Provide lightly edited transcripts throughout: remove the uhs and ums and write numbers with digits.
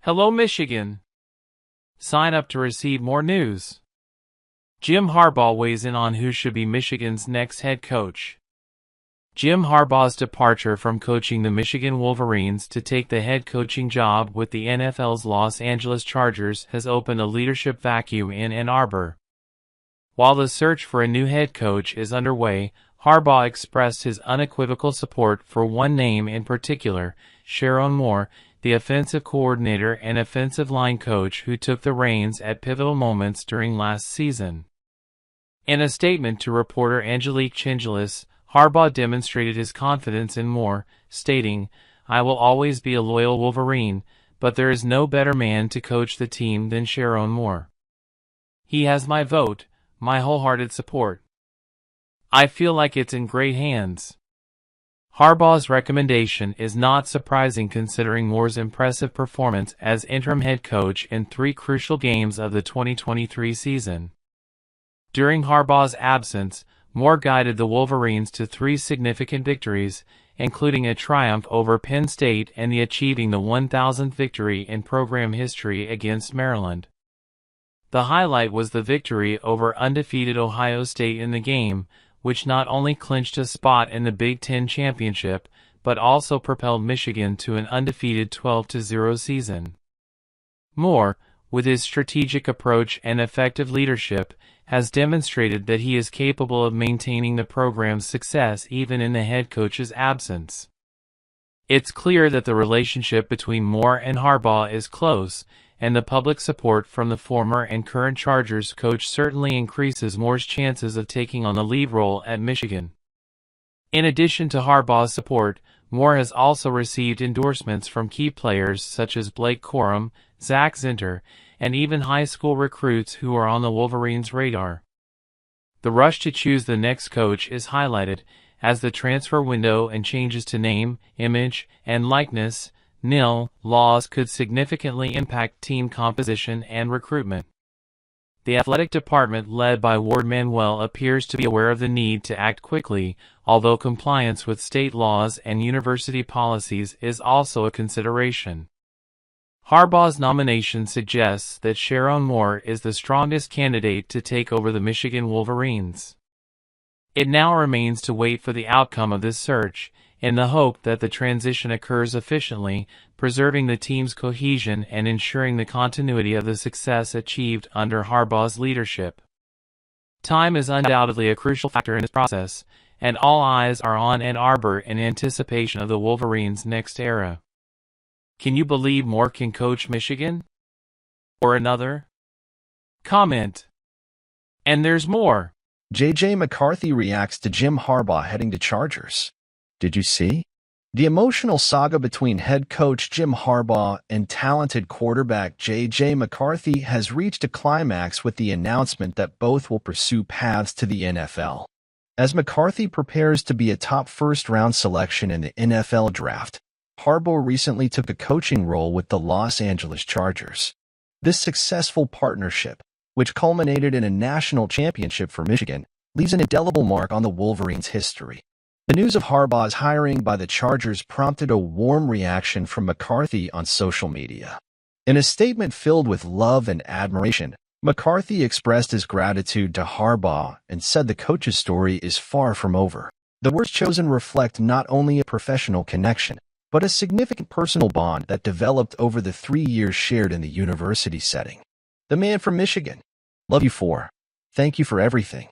Hello, Michigan. Sign up to receive more news. Jim Harbaugh weighs in on who should be Michigan's next head coach. Jim Harbaugh's departure from coaching the Michigan Wolverines to take the head coaching job with the NFL's Los Angeles Chargers has opened a leadership vacuum in Ann Arbor. While the search for a new head coach is underway, Harbaugh expressed his unequivocal support for one name in particular, Sherrone Moore, the offensive coordinator and offensive line coach who took the reins at pivotal moments during last season. In a statement to reporter Angelique Chingelis, Harbaugh demonstrated his confidence in Moore, stating, "I will always be a loyal Wolverine, but there is no better man to coach the team than Sherrone Moore. He has my vote, my wholehearted support. I feel like it's in great hands." Harbaugh's recommendation is not surprising considering Moore's impressive performance as interim head coach in 3 crucial games of the 2023 season. During Harbaugh's absence, Moore guided the Wolverines to 3 significant victories, including a triumph over Penn State and the achieving the 1,000th victory in program history against Maryland. The highlight was the victory over undefeated Ohio State in the game, which not only clinched a spot in the Big Ten championship, but also propelled Michigan to an undefeated 12-0 season. Moore, with his strategic approach and effective leadership, has demonstrated that he is capable of maintaining the program's success even in the head coach's absence. It's clear that the relationship between Moore and Harbaugh is close, and the public support from the former and current Chargers coach certainly increases Moore's chances of taking on the lead role at Michigan. In addition to Harbaugh's support, Moore has also received endorsements from key players such as Blake Corum, Zach Zinter, and even high school recruits who are on the Wolverines' radar. The rush to choose the next coach is highlighted as the transfer window and changes to name, image, and likeness laws could significantly impact team composition and recruitment. The athletic department led by Ward Manuel appears to be aware of the need to act quickly, although compliance with state laws and university policies is also a consideration. Harbaugh's nomination suggests that Sherrone Moore is the strongest candidate to take over the Michigan Wolverines. It now remains to wait for the outcome of this search, in the hope that the transition occurs efficiently, preserving the team's cohesion and ensuring the continuity of the success achieved under Harbaugh's leadership. Time is undoubtedly a crucial factor in this process, and all eyes are on Ann Arbor in anticipation of the Wolverines' next era. Can you believe Moore can coach Michigan? Or another? Comment. And there's more. J.J. McCarthy reacts to Jim Harbaugh heading to Chargers. Did you see? The emotional saga between head coach Jim Harbaugh and talented quarterback J.J. McCarthy has reached a climax with the announcement that both will pursue paths to the NFL. As McCarthy prepares to be a top first-round selection in the NFL draft, Harbaugh recently took a coaching role with the Los Angeles Chargers. This successful partnership, which culminated in a national championship for Michigan, leaves an indelible mark on the Wolverines' history. The news of Harbaugh's hiring by the Chargers prompted a warm reaction from McCarthy on social media. In a statement filled with love and admiration, McCarthy expressed his gratitude to Harbaugh and said the coach's story is far from over. The words chosen reflect not only a professional connection, but a significant personal bond that developed over the 3 years shared in the university setting. The man from Michigan. Love you for. Thank you for everything.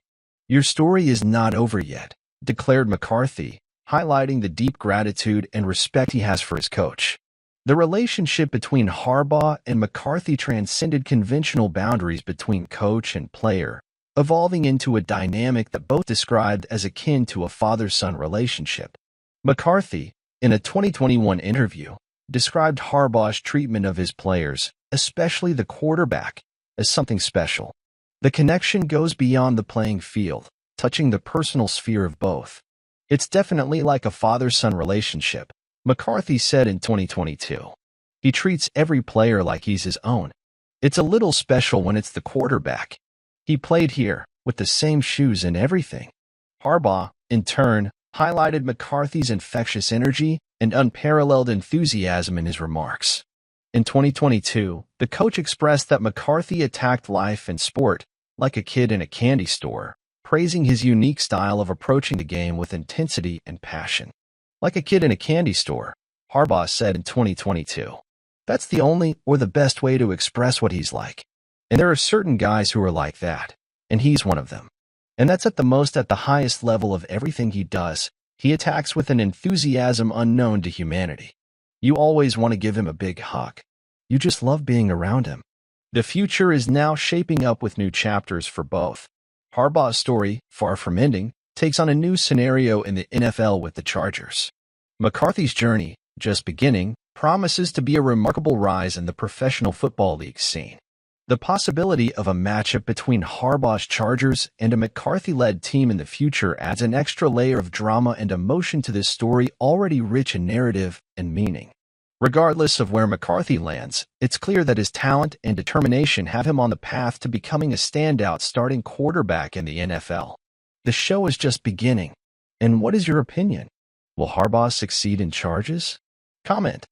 Your story is not over yet, declared McCarthy, highlighting the deep gratitude and respect he has for his coach. The relationship between Harbaugh and McCarthy transcended conventional boundaries between coach and player, evolving into a dynamic that both described as akin to a father-son relationship. McCarthy, in a 2021 interview, described Harbaugh's treatment of his players, especially the quarterback, as something special. The connection goes beyond the playing field, touching the personal sphere of both. It's definitely like a father-son relationship, McCarthy said in 2022. He treats every player like he's his own. It's a little special when it's the quarterback. He played here, with the same shoes and everything. Harbaugh, in turn, highlighted McCarthy's infectious energy and unparalleled enthusiasm in his remarks. In 2022, the coach expressed that McCarthy attacked life and sport like a kid in a candy store, praising his unique style of approaching the game with intensity and passion. Like a kid in a candy store, Harbaugh said in 2022. That's the only or the best way to express what he's like. And there are certain guys who are like that, and he's one of them. And that's at the highest level of everything he does. He attacks with an enthusiasm unknown to humanity. You always want to give him a big hug. You just love being around him. The future is now shaping up with new chapters for both. Harbaugh's story, far from ending, takes on a new scenario in the NFL with the Chargers. McCarthy's journey, just beginning, promises to be a remarkable rise in the professional football league scene. The possibility of a matchup between Harbaugh's Chargers and a McCarthy-led team in the future adds an extra layer of drama and emotion to this story already rich in narrative and meaning. Regardless of where McCarthy lands, it's clear that his talent and determination have him on the path to becoming a standout starting quarterback in the NFL. The show is just beginning. And what is your opinion? Will Harbaugh succeed in Chargers? Comment.